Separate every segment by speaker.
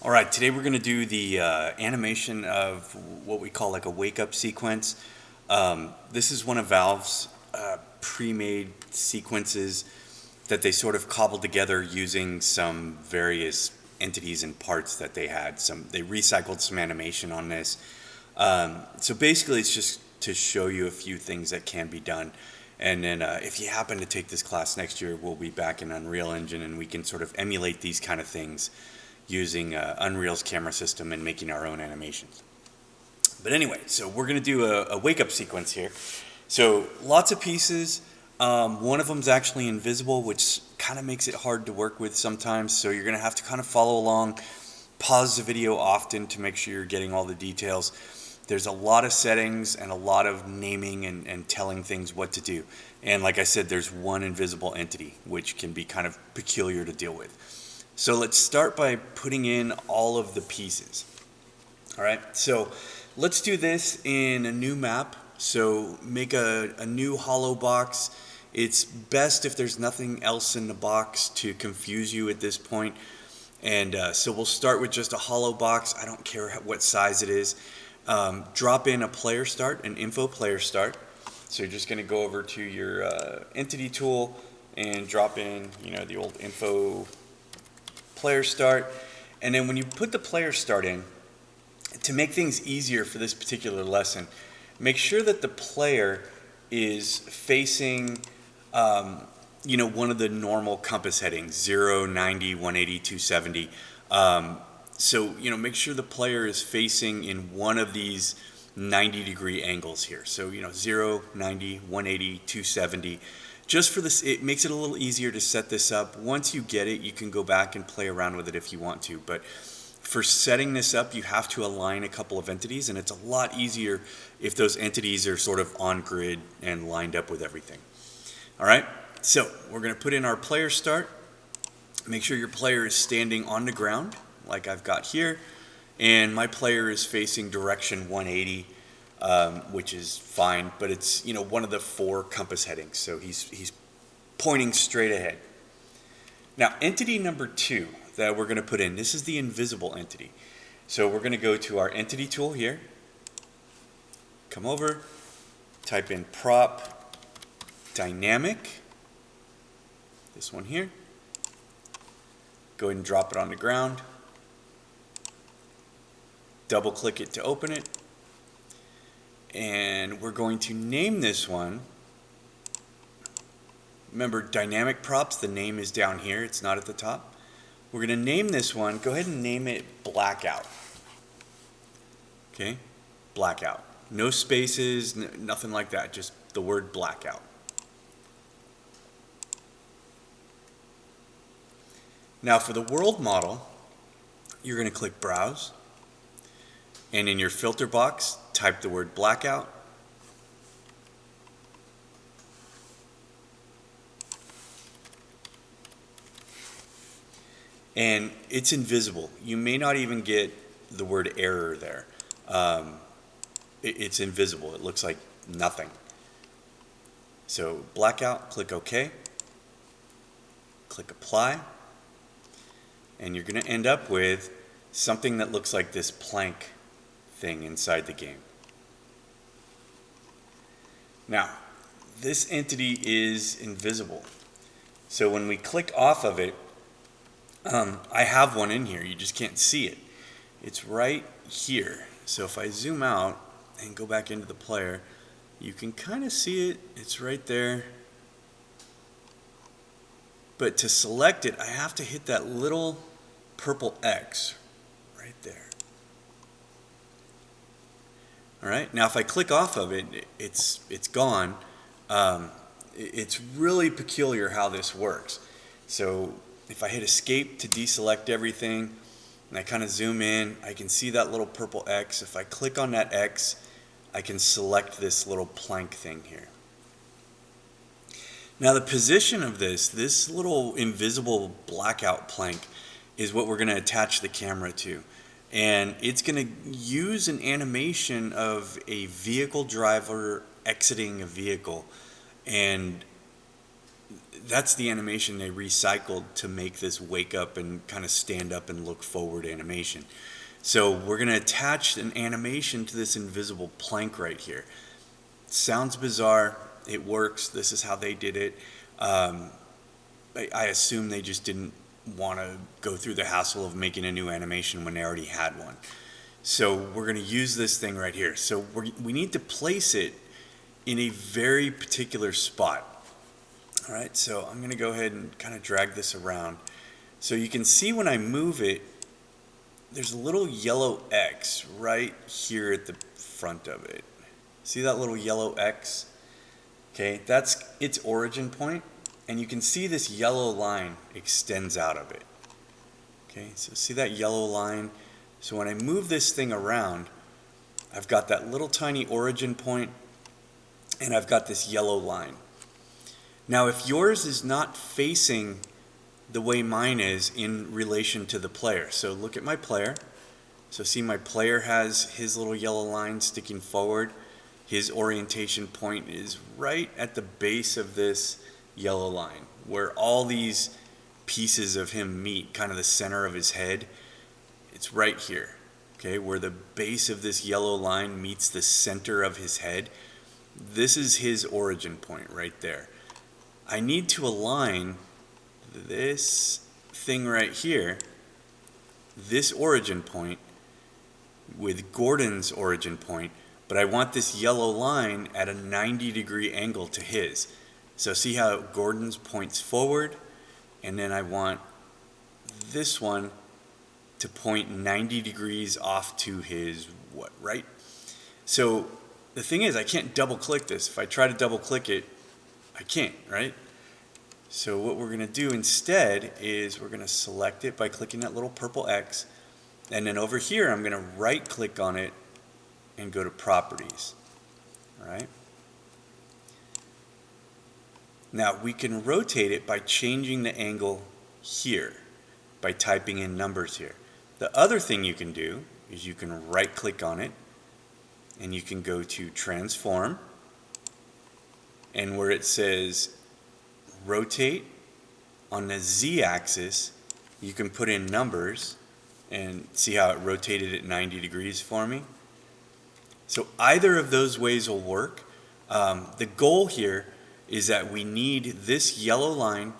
Speaker 1: All right, today we're going to do the animation of what we call like a wake up sequence. This is one of Valve's pre-made sequences that they sort of cobbled together using some various entities and parts that they had. They recycled some animation on this. So basically, it's just to show you a few things that can be done. And then if you happen to take this class next year, we'll be back in Unreal Engine and we can sort of emulate these kind of things using Unreal's camera system and making our own animations. But anyway, so we're going to do a wake up sequence here. So lots of pieces. One of them is actually invisible, which kind of makes it hard to work with sometimes. So you're going to have to kind of follow along, pause the video often to make sure you're getting all the details. There's a lot of settings and a lot of naming and telling things what to do. And like I said, there's one invisible entity, which can be kind of peculiar to deal with. So let's start by putting in all of the pieces. All right, so let's do this in a new map. So make a new hollow box. It's best if there's nothing else in the box to confuse you at this point. And so we'll start with just a hollow box. I don't care what size it is. Drop in a player start, an info player start. So you're just going to go over to your entity tool and drop in, the old info player start. And then when you put the player start in, to make things easier for this particular lesson, make sure that the player is facing one of the normal compass headings, 0, 90, 180, 270. So make sure the player is facing in one of these 90-degree angles here. So 0, 90, 180, 270. Just for this, it makes it a little easier to set this up. Once you get it, you can go back and play around with it if you want to. But for setting this up, you have to align a couple of entities, and it's a lot easier if those entities are sort of on grid and lined up with everything. All right, so we're going to put in our player start. Make sure your player is standing on the ground, like I've got here, and my player is facing direction 180. Which is fine, but it's one of the 4 compass headings, so he's pointing straight ahead. Now, entity number 2 that we're going to put in, this is the invisible entity. So we're going to go to our entity tool here, come over, type in prop dynamic, this one here, go ahead and drop it on the ground, double click it to open it. And we're going to name this one. Remember, dynamic props, the name is down here. It's not at the top. We're going to name this one. Go ahead and name it Blackout. Okay? Blackout. No spaces, nothing like that. Just the word Blackout. Now, for the world model, you're going to click Browse. And in your filter box, type the word blackout. And it's invisible. You may not even get the word error there. It's invisible. It looks like nothing. So blackout, click OK. Click Apply. And you're going to end up with something that looks like this plank thing inside the game. Now, this entity is invisible. So when we click off of it, I have one in here. You just can't see it. It's right here. So if I zoom out and go back into the player, you can kind of see it. It's right there. But to select it, I have to hit that little purple X right there. All right, now if I click off of it, it's gone. It's really peculiar how this works. So if I hit escape to deselect everything, and I kind of zoom in, I can see that little purple X. If I click on that X, I can select this little plank thing here. Now the position of this little invisible blackout plank is what we're going to attach the camera to. And it's going to use an animation of a vehicle driver exiting a vehicle. And that's the animation they recycled to make this wake up and kind of stand up and look forward animation. So we're going to attach an animation to this invisible plank right here. Sounds bizarre. It works. This is how they did it. I assume they just didn't want to go through the hassle of making a new animation when they already had one. So we're going to use this thing right here. So we need to place it in a very particular spot. All right, so I'm going to go ahead and kind of drag this around. So you can see when I move it, there's a little yellow X right here at the front of it. See that little yellow X? Okay, that's its origin point, and you can see this yellow line extends out of it. Okay, so see that yellow line? So when I move this thing around, I've got that little tiny origin point, and I've got this yellow line. Now, if yours is not facing the way mine is in relation to the player, so look at my player. So see, my player has his little yellow line sticking forward. His orientation point is right at the base of this yellow line, where all these pieces of him meet, kind of the center of his head. It's right here, okay, where the base of this yellow line meets the center of his head. This is his origin point right there. I need to align this thing right here, this origin point, with Gordon's origin point, but I want this yellow line at a 90-degree angle to his. So see how Gordon's points forward, and then I want this one to point 90 degrees off to his right? So the thing is, I can't double click this. If I try to double click it, I can't, right? So what we're going to do instead is we're going to select it by clicking that little purple X, and then over here I'm going to right click on it and go to properties. All right? Now we can rotate it by changing the angle here, by typing in numbers here. The other thing you can do is you can right click on it and you can go to transform, and where it says rotate on the Z axis, you can put in numbers and see how it rotated at 90 degrees for me. So either of those ways will work. The goal here is that we need this yellow line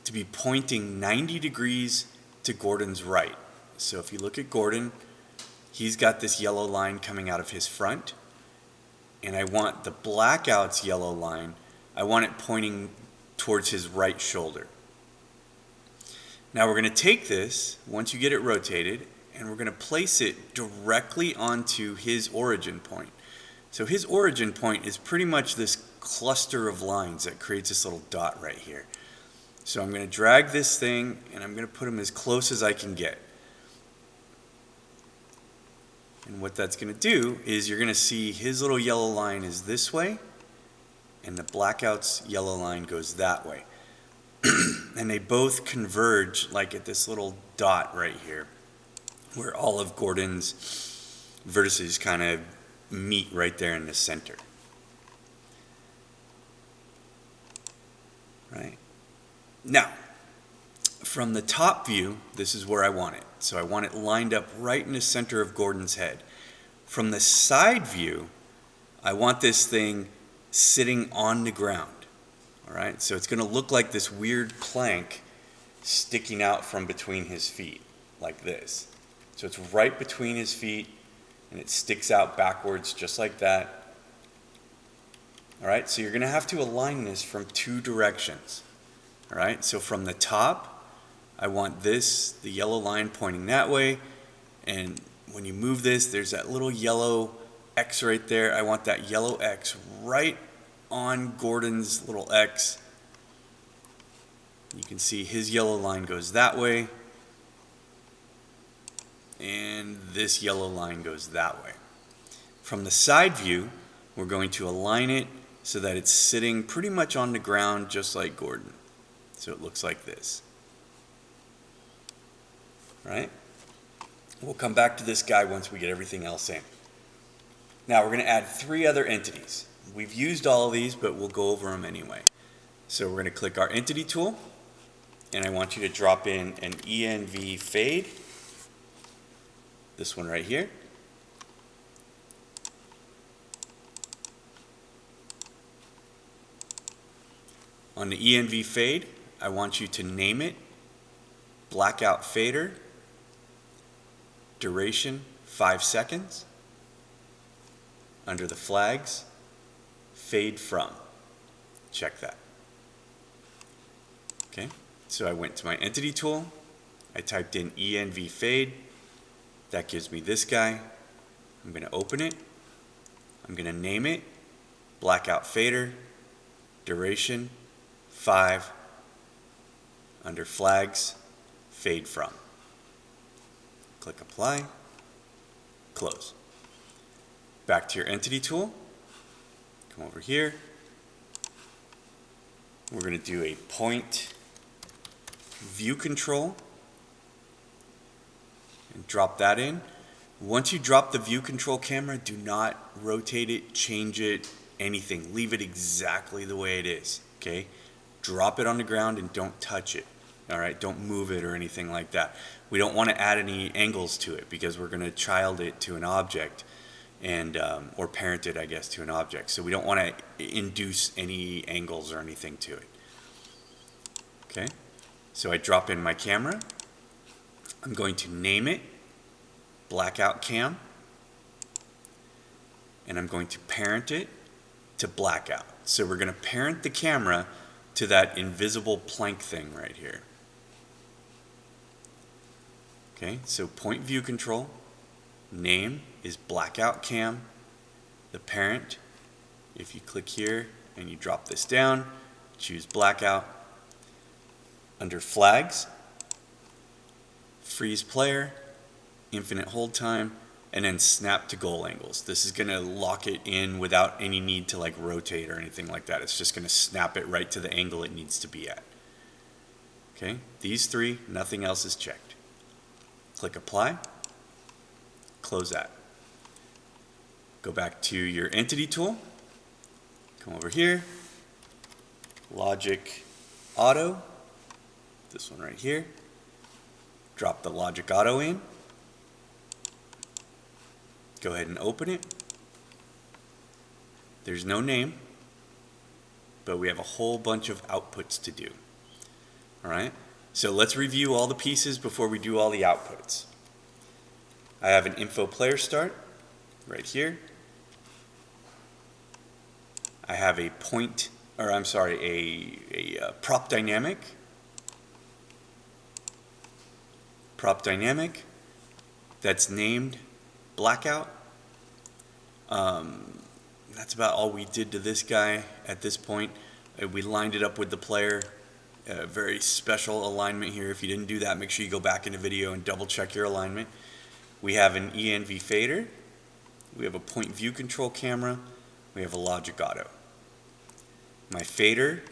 Speaker 1: to be pointing 90 degrees to Gordon's right. So if you look at Gordon, he's got this yellow line coming out of his front, and I want the blackout's yellow line, I want it pointing towards his right shoulder. Now we're going to take this, once you get it rotated, and we're going to place it directly onto his origin point. So his origin point is pretty much this cluster of lines that creates this little dot right here. So I'm going to drag this thing, and I'm going to put him as close as I can get. And what that's going to do is you're going to see his little yellow line is this way, and the blackout's yellow line goes that way. And they both converge like at this little dot right here, where all of Gordon's vertices kind of meet right there in the center. Right? Now, from the top view, this is where I want it. So I want it lined up right in the center of Gordon's head. From the side view, I want this thing sitting on the ground. All right? So it's going to look like this weird plank sticking out from between his feet, like this. So it's right between his feet, and it sticks out backwards just like that. All right? So you're going to have to align this from two directions. All right? So from the top, I want this, the yellow line pointing that way, and when you move this, there's that little yellow X right there. I want that yellow X right on Gordon's little X. You can see his yellow line goes that way, and this yellow line goes that way. From the side view, we're going to align it so that it's sitting pretty much on the ground just like Gordon. So it looks like this. Right? We'll come back to this guy once we get everything else in. Now we're going to add 3 other entities. We've used all of these, but we'll go over them anyway. So we're going to click our entity tool, and I want you to drop in an ENV fade, this one right here. On the ENV fade, I want you to name it blackout fader, duration 5 seconds. Under the flags, fade from. Check that. Okay, so I went to my entity tool, I typed in ENV fade, that gives me this guy. I'm going to open it, I'm going to name it blackout fader, duration 5, under flags, fade from. Click apply, close. Back to your entity tool, come over here. We're going to do a point view control and drop that in. Once you drop the view control camera, do not rotate it, change it, anything. Leave it exactly the way it is, okay? Drop it on the ground and don't touch it, all right? Don't move it or anything like that. We don't want to add any angles to it because we're going to child it to an object and or parent it, I guess, to an object. So we don't want to induce any angles or anything to it. Okay, so I drop in my camera. I'm going to name it blackout cam, and I'm going to parent it to blackout. So we're going to parent the camera to that invisible plank thing right here. Okay, so point view control, name is blackout cam, the parent, if you click here and you drop this down, choose blackout. Under flags, freeze player, infinite hold time, and then snap to goal angles. This is going to lock it in without any need to like rotate or anything like that. It's just going to snap it right to the angle it needs to be at. Okay, these three, nothing else is checked. Click apply, close that. Go back to your entity tool, come over here, Logic Auto, this one right here, drop the Logic Auto in, go ahead and open it. There's no name, but we have a whole bunch of outputs to do. All right, so let's review all the pieces before we do all the outputs. I have an info player start right here. I have a prop dynamic. Prop dynamic that's named blackout. That's about all we did to this guy at this point. We lined it up with the player. Very special alignment here. If you didn't do that, make sure you go back in the video and double check your alignment. We have an ENV fader. We have a point view control camera. We have a Logic Auto. My fader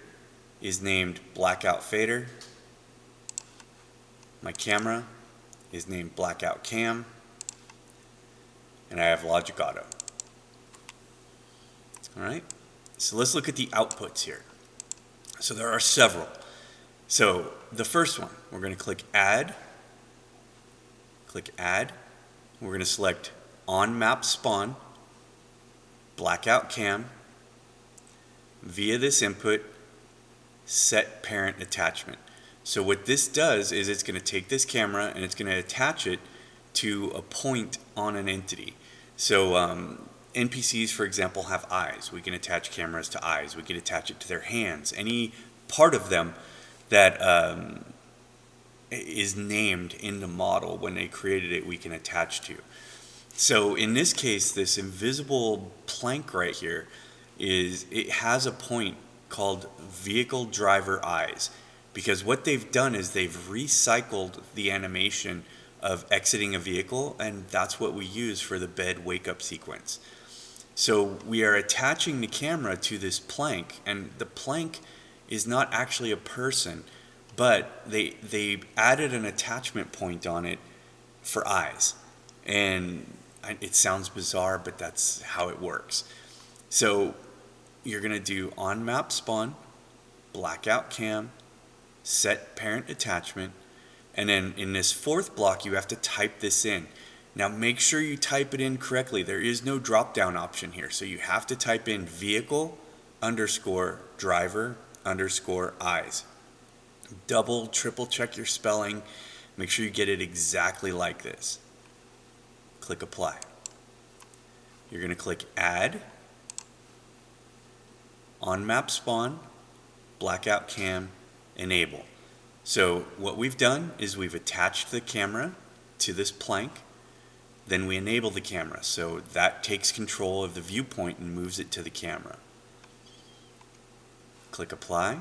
Speaker 1: is named blackout fader. My camera is named blackout cam. And I have Logic Auto. All right, so let's look at the outputs here. So there are several. So the first one, we're going to click add. Click add. We're going to select on map spawn, blackout cam. Via this input, set parent attachment. So what this does is it's going to take this camera and it's going to attach it to a point on an entity. So NPCs, for example, have eyes. We can attach cameras to eyes. We can attach it to their hands. Any part of them that is named in the model when they created it, we can attach to. So in this case, this invisible plank right here, it has a point called vehicle driver eyes, because what they've done is they've recycled the animation of exiting a vehicle, and that's what we use for the bed wake up sequence. So we are attaching the camera to this plank, and the plank is not actually a person, but they added an attachment point on it for eyes. And it sounds bizarre, but that's how it works. So you're going to do on map spawn, blackout cam, set parent attachment, and then in this fourth block, you have to type this in. Now make sure you type it in correctly. There is no drop down option here. So you have to type in vehicle underscore driver underscore eyes. Double, triple check your spelling. Make sure you get it exactly like this. Click apply. You're going to click add, on map spawn, blackout cam, enable. So what we've done is we've attached the camera to this plank, then we enable the camera. So that takes control of the viewpoint and moves it to the camera. Click apply.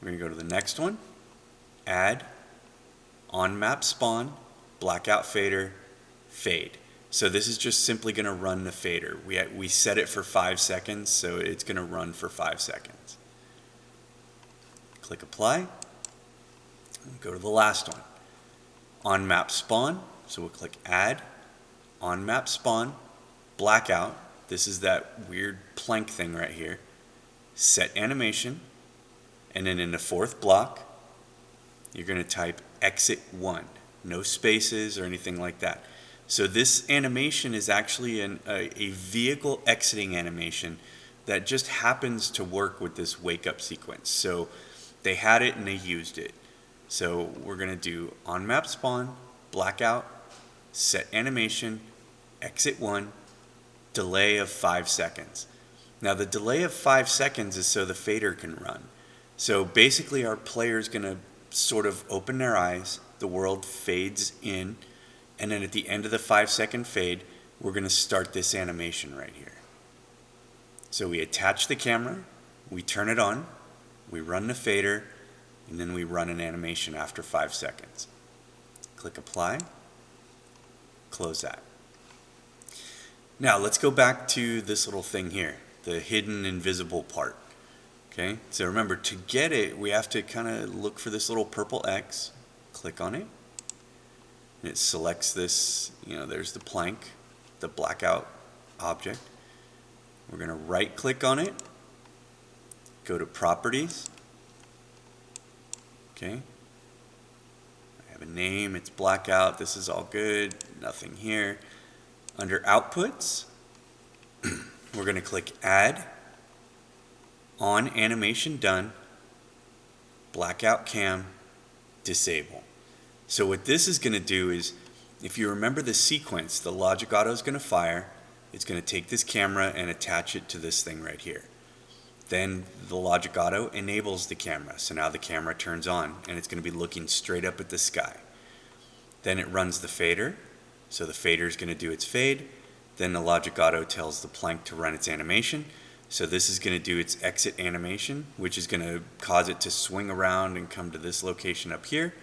Speaker 1: We're going to go to the next one, add, on map spawn, blackout fader, fade. So this is just simply going to run the fader. We set it for 5 seconds, so it's going to run for 5 seconds. Click apply. Go to the last one, on map spawn. So we'll click add, on map spawn, blackout. This is that weird plank thing right here. Set animation. And then in the fourth block, you're going to type exit 1. No spaces or anything like that. So this animation is actually a vehicle exiting animation that just happens to work with this wake up sequence. So they had it and they used it. So we're going to do on map spawn, blackout, set animation, exit 1, delay of 5 seconds. Now the delay of 5 seconds is so the fader can run. So basically our player is going to sort of open their eyes, the world fades in, and then at the end of the 5 second fade, we're going to start this animation right here. So we attach the camera, we turn it on, we run the fader, and then we run an animation after 5 seconds. Click apply, close that. Now let's go back to this little thing here, the hidden invisible part. Okay, so remember, to get it, we have to kind of look for this little purple X, click on it, and it selects this, there's the plank, the blackout object. We're going to right click on it, go to properties. Okay, I have a name, it's blackout, this is all good, nothing here. Under outputs, we're going to click add, on animation done, blackout cam, disable. So what this is going to do is, if you remember the sequence, the logic auto is going to fire, it's going to take this camera and attach it to this thing right here. Then the logic auto enables the camera, so now the camera turns on and it's going to be looking straight up at the sky. Then it runs the fader, so the fader is going to do its fade. Then the logic auto tells the plank to run its animation. So this is going to do its exit animation, which is going to cause it to swing around and come to this location up here.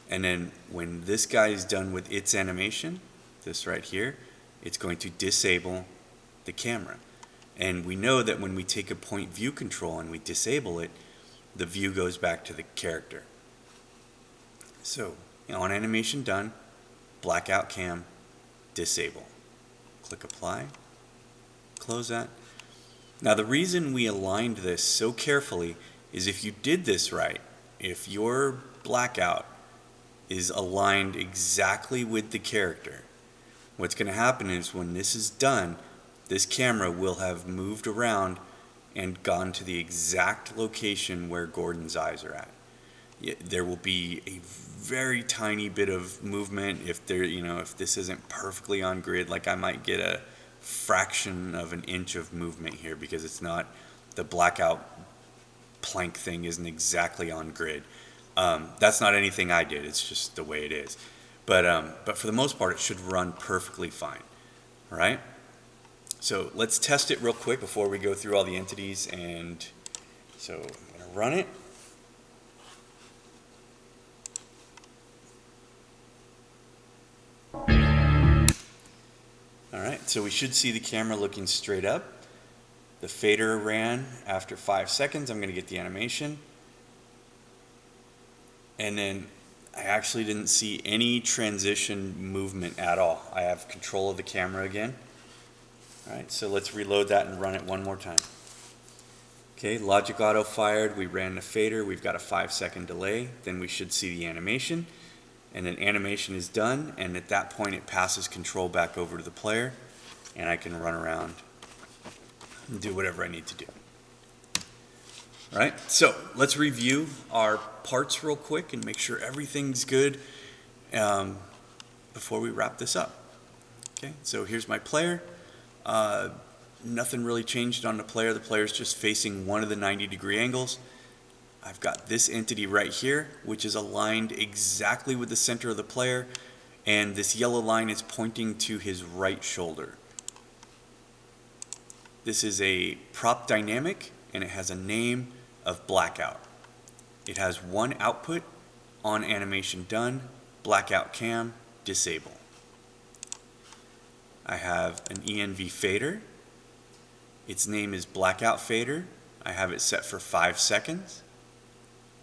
Speaker 1: And then when this guy is done with its animation, this right here, it's going to disable the camera. And we know that when we take a point view control and we disable it, the view goes back to the character. So on animation done, blackout cam, disable. Click apply, close that. Now the reason we aligned this so carefully is if you did this right, if your blackout is aligned exactly with the character, what's going to happen is when this is done, this camera will have moved around and gone to the exact location where Gordon's eyes are at. There will be a very tiny bit of movement if this isn't perfectly on grid, like I might get a fraction of an inch of movement here because it's not, the blackout plank thing isn't exactly on grid. That's not anything I did, it's just the way it is. But for the most part, it should run perfectly fine. All right? So let's test it real quick before we go through all the entities. And so I'm going to run it. All right, so we should see the camera looking straight up. The fader ran after 5 seconds. I'm going to get the animation. And then I actually didn't see any transition movement at all. I have control of the camera again. All right, so let's reload that and run it one more time. Okay, logic auto fired, we ran the fader, we've got a 5-second delay, then we should see the animation, and then animation is done, and at that point it passes control back over to the player, and I can run around and do whatever I need to do. All right, so let's review our parts real quick and make sure everything's good before we wrap this up. Okay, so here's my player. Nothing really changed on the player. The player's just facing one of the 90-degree angles. I've got this entity right here, which is aligned exactly with the center of the player, and this yellow line is pointing to his right shoulder. This is a prop dynamic, and it has a name of blackout. It has one output, on animation done, blackout cam, disable. I have an ENV fader. Its name is blackout fader. I have it set for 5 seconds.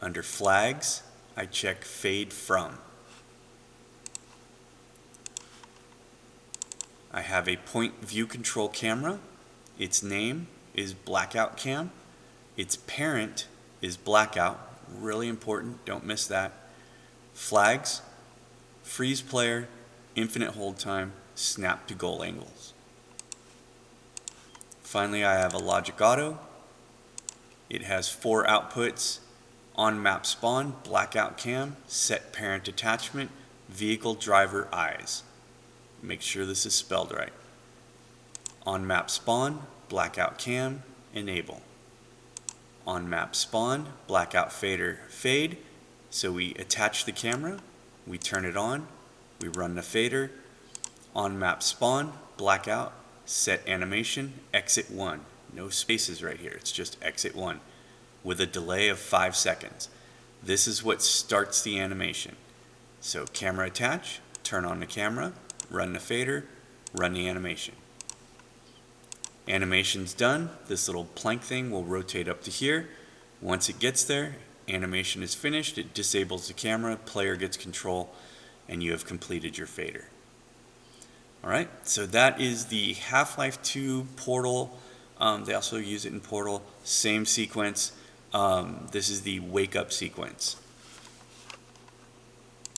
Speaker 1: Under flags, I check fade from. I have a point view control camera. Its name is blackout cam. Its parent is blackout. Really important, don't miss that. Flags, freeze player, infinite hold time, snap to goal angles. Finally, I have a logic auto. It has 4 outputs: on map spawn, blackout cam, set parent attachment, vehicle driver eyes. Make sure this is spelled right. On map spawn, blackout cam, enable. On map spawn, blackout fader, fade. So we attach the camera, we turn it on, we run the fader. On map spawn, blackout, set animation, exit 1. No spaces right here, it's just exit 1 with a delay of 5 seconds. This is what starts the animation. So camera attach, turn on the camera, run the fader, run the animation. Animation's done. This little plank thing will rotate up to here. Once it gets there, animation is finished, it disables the camera, player gets control, and you have completed your fader. Alright, so that is the Half-Life 2 Portal. They also use it in Portal. Same sequence. This is the wake up sequence.